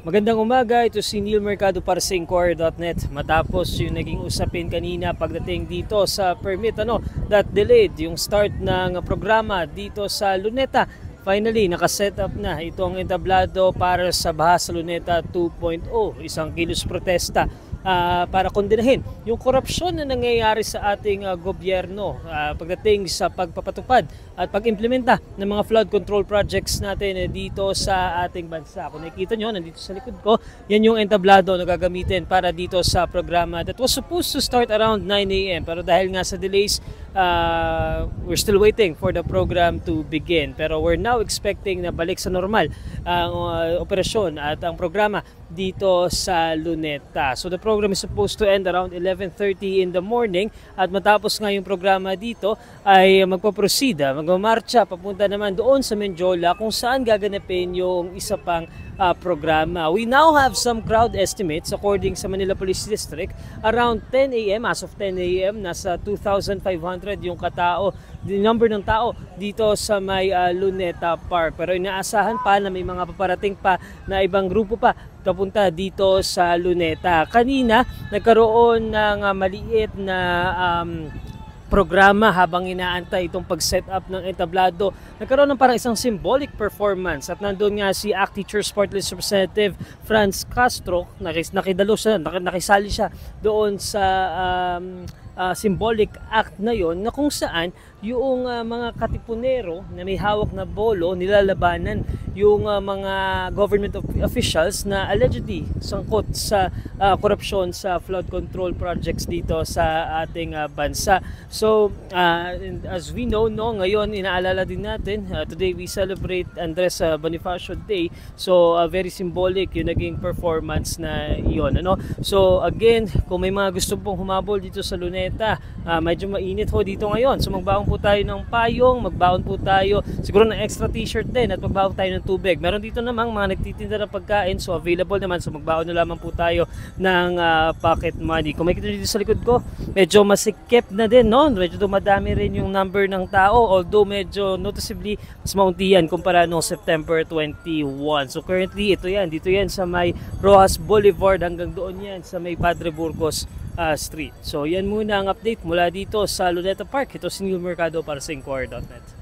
Magandang umaga, ito si Neil Mercado para sa Inquirer.net. Matapos yung naging usapin kanina pagdating dito sa permit that delayed yung start ng programa dito sa Luneta. Finally, nakaset up na itong entablado para sa Baha sa Luneta 2.0, isang kilos protesta para kondenahin yung korupsyon na nangyayari sa ating gobyerno pagdating sa pagpapatupad at pag-implementa ng mga flood control projects natin dito sa ating bansa. Kung nakikita nyo, nandito sa likod ko, yan yung entablado na gagamitin para dito sa programa that was supposed to start around 9 a.m. Pero dahil nga sa delays, we're still waiting for the program to begin. Pero we're now expecting na balik sa normal ang operasyon at ang programa dito sa Luneta. So the program is supposed to end around 11:30 in the morning at matapos nga yung programa dito ay magpaproceed, magmamarcha papunta naman doon sa Menjola kung saan gaganapin yung isa pang programa. We now have some crowd estimates according sa Manila Police District. Around 10 a.m. as of 10 a.m. nasa 2,500 yung number ng tao dito sa may Luneta Park. Pero inaasahan pa na may mga paparating pa na ibang grupo pa papunta dito sa Luneta. Kanina nagkaroon ng maliit na programa habang inaantay itong pag-set up ng entablado. Nagkaroon ng parang isang symbolic performance at nandun nga si ACT Teachers Party List Representative Franz Castro, nakisali siya doon sa symbolic act na yon, na kung saan yung mga katipunero na may hawak na bolo nilalabanan yung mga government officials na allegedly sangkot sa korupsyon sa flood control projects dito sa ating bansa. So as we know, ngayon inaalala din natin, today we celebrate Andres Bonifacio Day. So very symbolic yung naging performance na yon. So again, kung may mga gusto pong humabol dito sa Luneta, medyo mainit ho dito ngayon. So magbaon po tayo ng payong, magbaon po tayo siguro ng extra t-shirt din at magbaon tayo ng tubig. Meron dito namang mga nagtitinda ng pagkain, so available naman. So magbaon na lamang po tayo ng pocket money. Kung makikita dito sa likod ko, medyo masikip na din, medyo dumadami rin yung number ng tao, although medyo noticeably mas mauntian kumpara noong September 21. So currently, dito yan sa may Rojas Boulevard hanggang doon yan sa may Padre Burgos Street. So yan muna ang update mula dito sa Luneta Park. Ito si Neil Mercado para sa Inquirer.net.